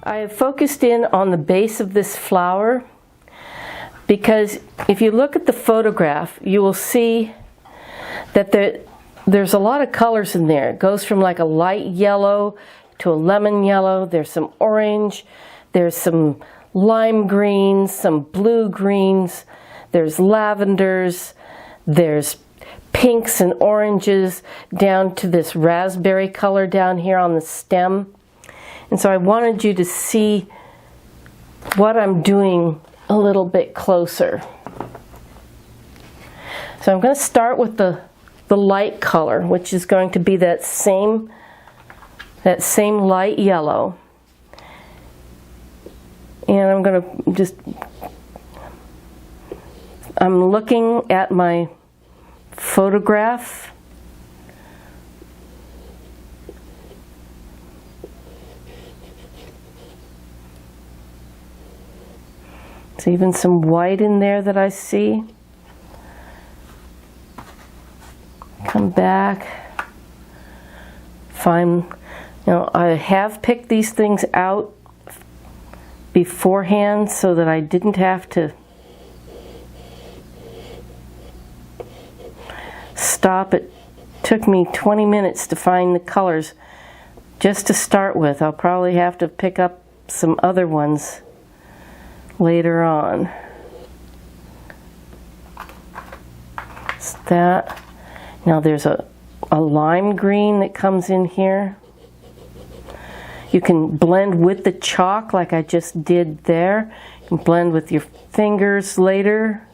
I have focused in on the base of this flower because if you look at the photograph, you will see that there's a lot of colors in there. It goes from like a light yellow to a lemon yellow. There's some orange, there's some lime greens, some blue greens, there's lavenders, there's pinks and oranges down to this raspberry color down here on the stem. And so I wanted you to see what I'm doing a little bit closer. So I'm going to start with the light color, which is going to be that same light yellow. And I'm going to I'm looking at my photograph. There's even some white in there that I see. Come back, find, I have picked these things out beforehand so that I didn't have to stop. It took me 20 minutes to find the colors just to start with. I'll probably have to pick up some other ones later on. It's that. Now there's a lime green that comes in here. You can blend with the chalk like I just did there. You can blend with your fingers later.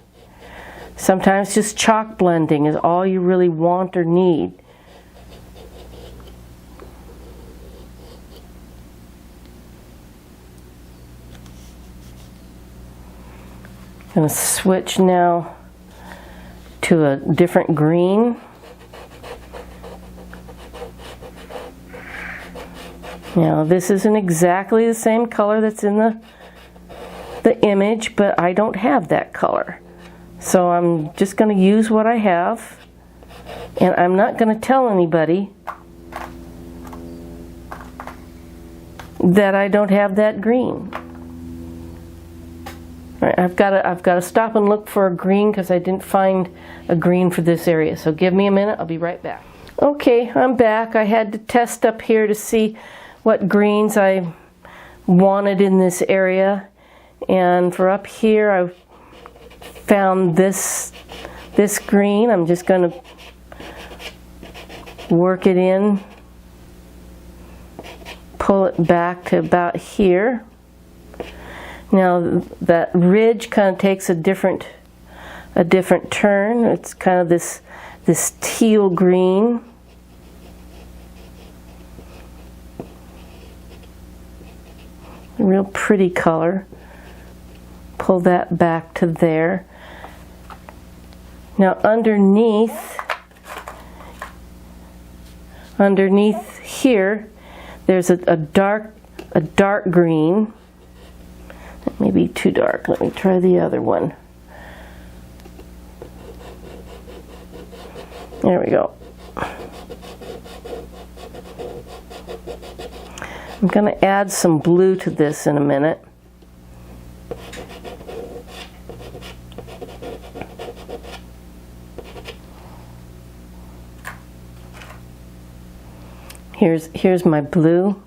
Sometimes just chalk blending is all you really want or need. I'm going to switch now to a different green. Now this isn't exactly the same color that's in the image, but I don't have that color. So I'm just going to use what I have, and I'm not going to tell anybody that I don't have that green. All right, I've got to stop and look for a green because I didn't find a green for this area. So give me a minute, I'll be right back. Okay, I'm back. I had to test up here to see what greens I wanted in this area, and for up here I found this green. I'm just going to work it in, pull it back to about here. Now that ridge kind of takes a different turn. It's kind of this teal green. A real pretty color. Pull that back to there. Now underneath here, there's a dark green. That may be too dark. Let me try the other one. There we go. I'm going to add some blue to this in a minute. Here's my blue.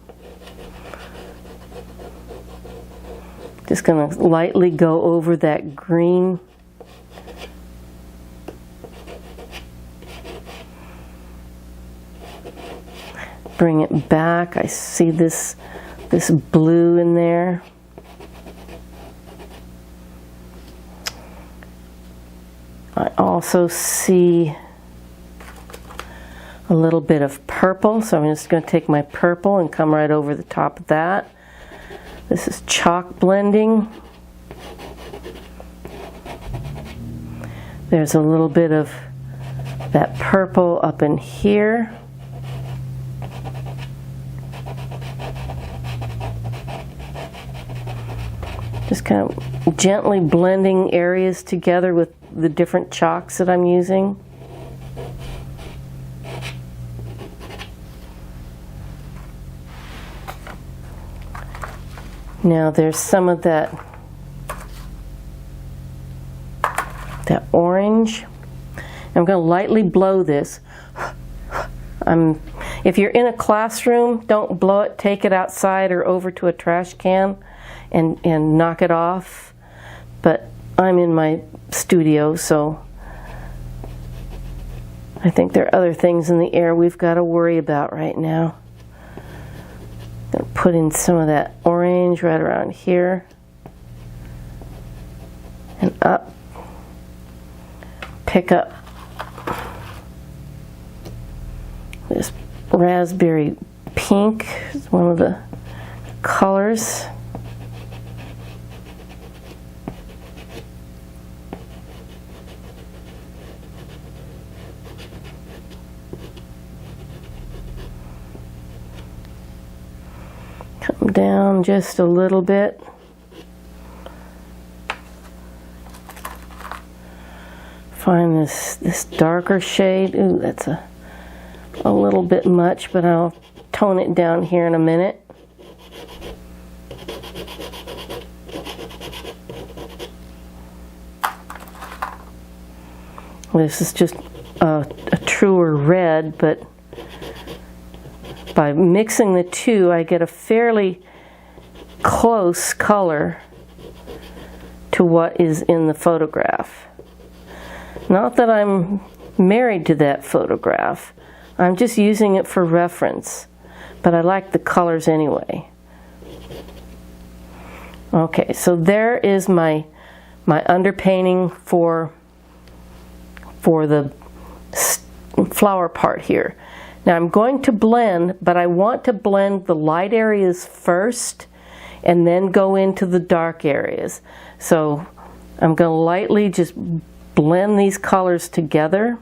Just going to lightly go over that green. Bring it back. I see this blue in there. I also see a little bit of purple, so I'm just going to take my purple and come right over the top of that. This is chalk blending. There's a little bit of that purple up in here. Just kind of gently blending areas together with the different chalks that I'm using. Now there's some of that orange. I'm going to lightly blow this. If you're in a classroom, don't blow it. Take it outside or over to a trash can and knock it off. But I'm in my studio, so I think there are other things in the air we've got to worry about right now. I'm going to put in some of that orange right around here and up. Pick up this raspberry pink, is one of the colors. Come down just a little bit. Find this darker shade. Ooh, that's a little bit much, but I'll tone it down here in a minute. This is just a truer red, but by mixing the two, I get a fairly close color to what is in the photograph. Not that I'm married to that photograph. I'm just using it for reference. But I like the colors anyway. Okay, so there is my underpainting for the flower part here. Now I'm going to blend, but I want to blend the light areas first and then go into the dark areas. So I'm going to lightly just blend these colors together.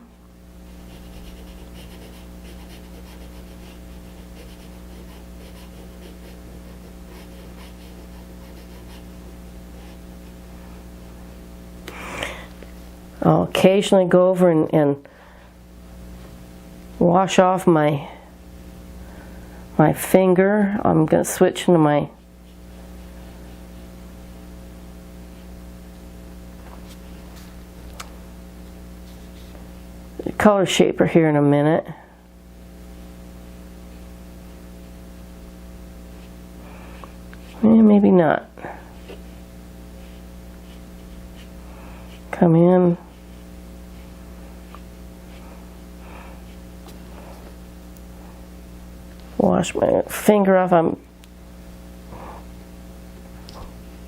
I'll occasionally go over and wash off my finger. I'm going to switch into my color shaper here in a minute. Maybe not. Come in. Wash my finger off. I'm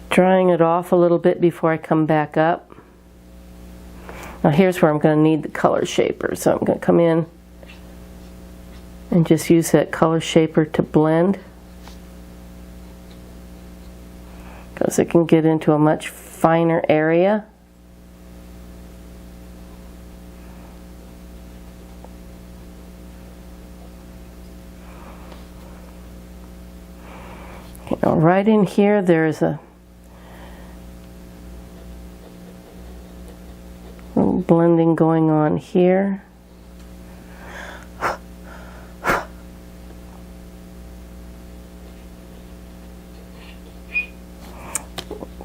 drying it off a little bit before I come back up. Now here's where I'm going to need the color shaper. So I'm going to come in and just use that color shaper to blend, because it can get into a much finer area. Okay, now right in here there's a little blending going on here.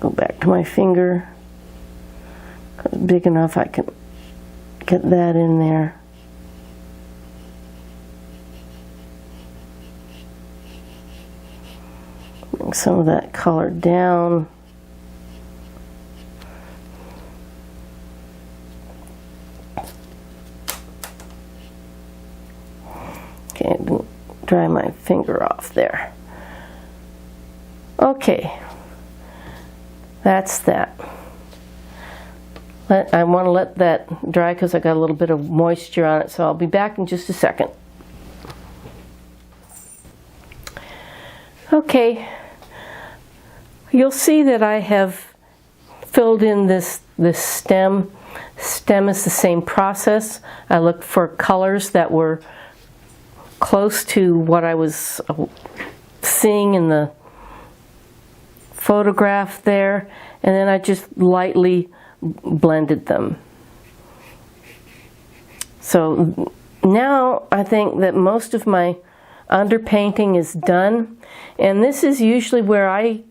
Go back to my finger. Big enough I can get that in there. Bring some of that color down. Okay, dry my finger off there. Okay, that's that. I want to let that dry because I got a little bit of moisture on it, so I'll be back in just a second. Okay, you'll see that I have filled in this stem. Stem is the same process. I looked for colors that were close to what I was seeing in the photograph there, and then I just lightly blended them. So now I think that most of my underpainting is done, and this is usually where I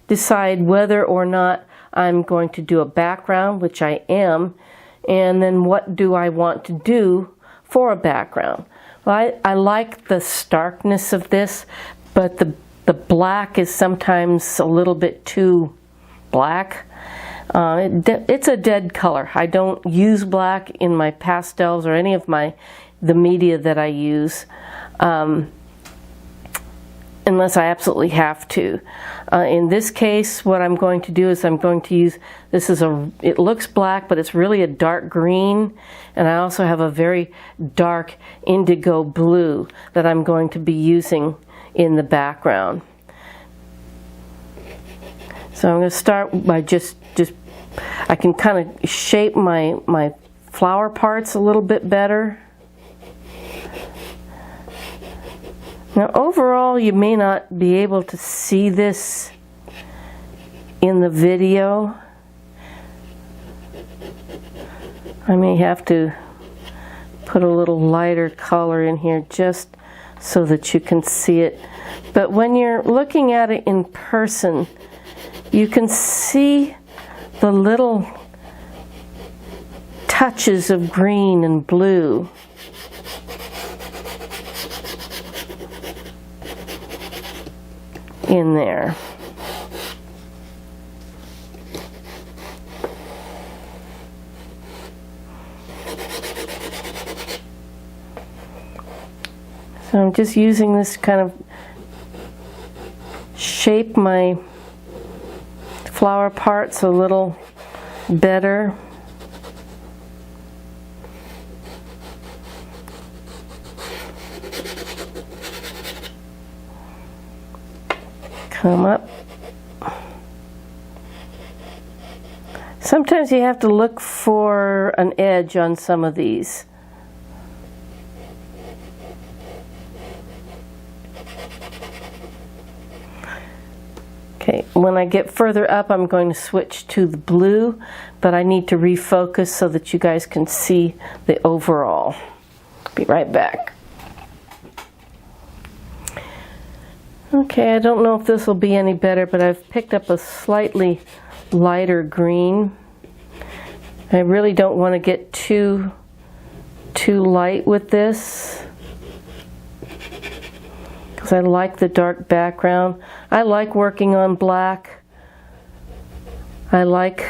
decide whether or not I'm going to do a background, which I am, and then what do I want to do for a background. Well, I like the starkness of this, but the black is sometimes a little bit too black. It's a dead color. I don't use black in my pastels or any of the media that I use, unless I absolutely have to. In this case, what I'm going to do is I'm going to use, it looks black, but it's really a dark green, and I also have a very dark indigo blue that I'm going to be using in the background. So I'm going to start by I can kind of shape my flower parts a little bit better. Now overall, you may not be able to see this in the video. I may have to put a little lighter color in here just so that you can see it. But when you're looking at it in person, you can see the little touches of green and blue. In there. So I'm just using this to kind of shape my flower parts a little better. Come up. Sometimes you have to look for an edge on some of these. Okay, when I get further up, I'm going to switch to the blue, but I need to refocus so that you guys can see the overall. Be right back. Okay, I don't know if this will be any better, but I've picked up a slightly lighter green. I really don't want to get too light with this, because I like the dark background. I like working on black. I like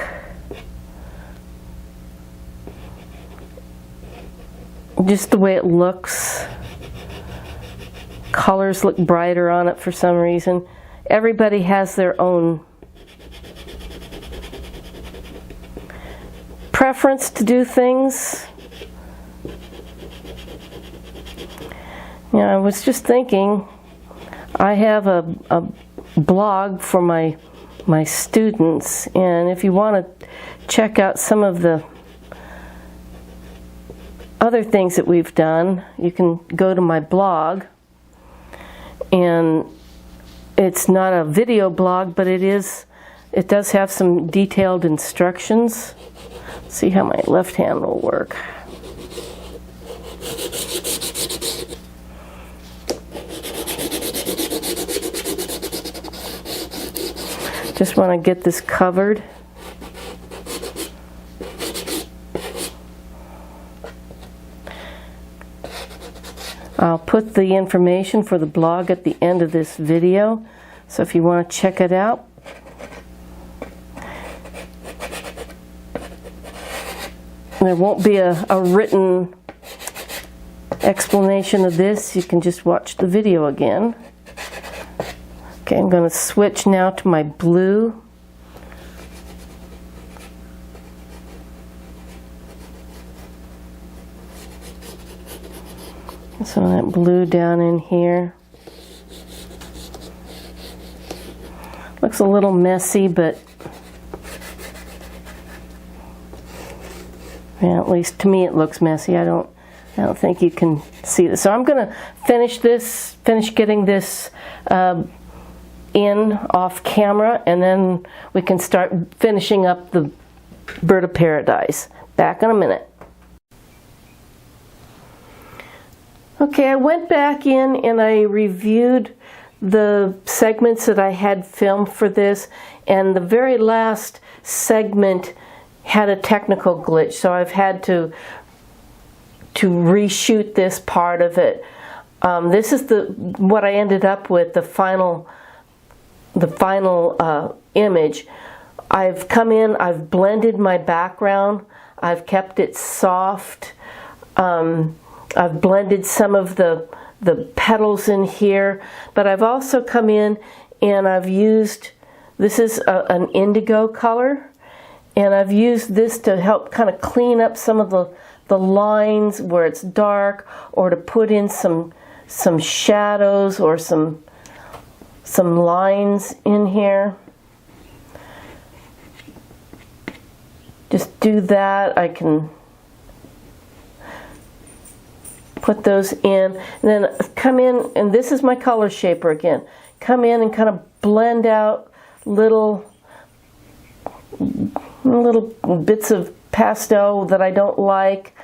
just the way it looks. Colors look brighter on it for some reason. Everybody has their own preference to do things. You know, I was just thinking, I have a blog for my students, and if you want to check out some of the other things that we've done, you can go to my blog. And it's not a video blog, but it does have some detailed instructions. Let's see how my left hand will work. Just want to get this covered. I'll put the information for the blog at the end of this video, so if you want to check it out. There won't be a written explanation of this. You can just watch the video again. Okay, I'm going to switch now to my blue. So that blue down in here. Looks a little messy, but yeah, at least to me it looks messy. I don't think you can see this. So I'm going to finish getting this in off camera, and then we can start finishing up the Bird of Paradise. Back in a minute. Okay, I went back in and I reviewed the segments that I had filmed for this, and the very last segment had a technical glitch, so I've had to reshoot this part of it. This is what I ended up with, the final image. I've come in, I've blended my background, I've kept it soft, I've blended some of the petals in here, but I've also come in and I've used, this is an indigo color, and I've used this to help kind of clean up some of the lines where it's dark, or to put in some shadows or some lines in here. Just do that. I can put those in, and then come in, and this is my color shaper again. Come in and kind of blend out little bits of pastel that I don't like,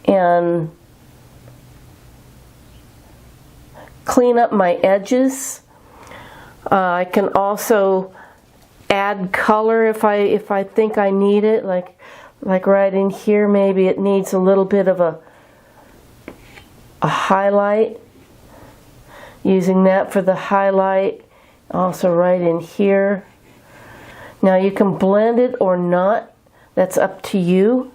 and clean up my edges. I can also add color if I think I need it, like right in here maybe it needs a little bit of a highlight, using that for the highlight, also right in here. Now you can blend it or not, that's up to you.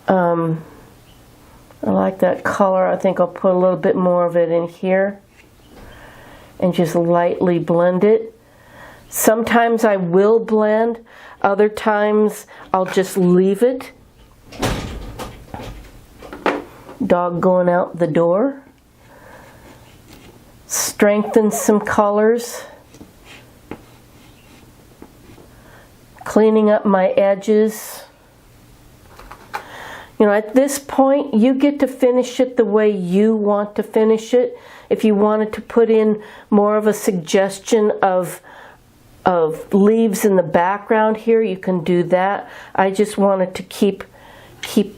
I like that color. I think I'll put a little bit more of it in here and just lightly blend it. Sometimes I will blend, other times I'll just leave it. Dog going out the door. Strengthen some colors. Cleaning up my edges. You know, at this point, you get to finish it the way you want to finish it. If you wanted to put in more of a suggestion of leaves in the background here, you can do that. I just wanted to keep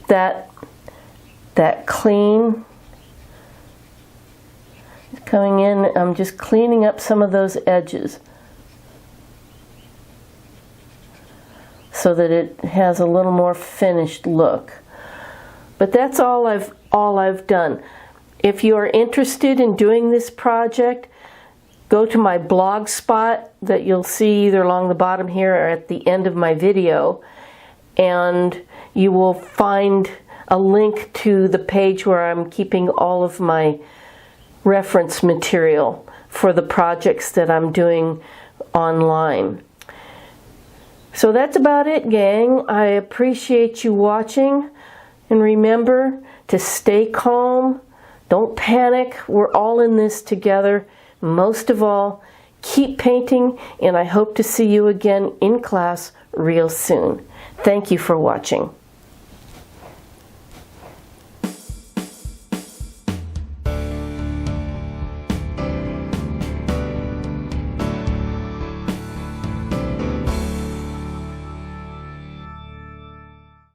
that clean. Coming in, I'm just cleaning up some of those edges so that it has a little more finished look. But that's all I've done. If you are interested in doing this project, go to my blog spot that you'll see either along the bottom here or at the end of my video, and you will find a link to the page where I'm keeping all of my reference material for the projects that I'm doing online. So that's about it, gang. I appreciate you watching. And remember to stay calm, don't panic, we're all in this together. Most of all, keep painting, and I hope to see you again in class real soon. Thank you for watching.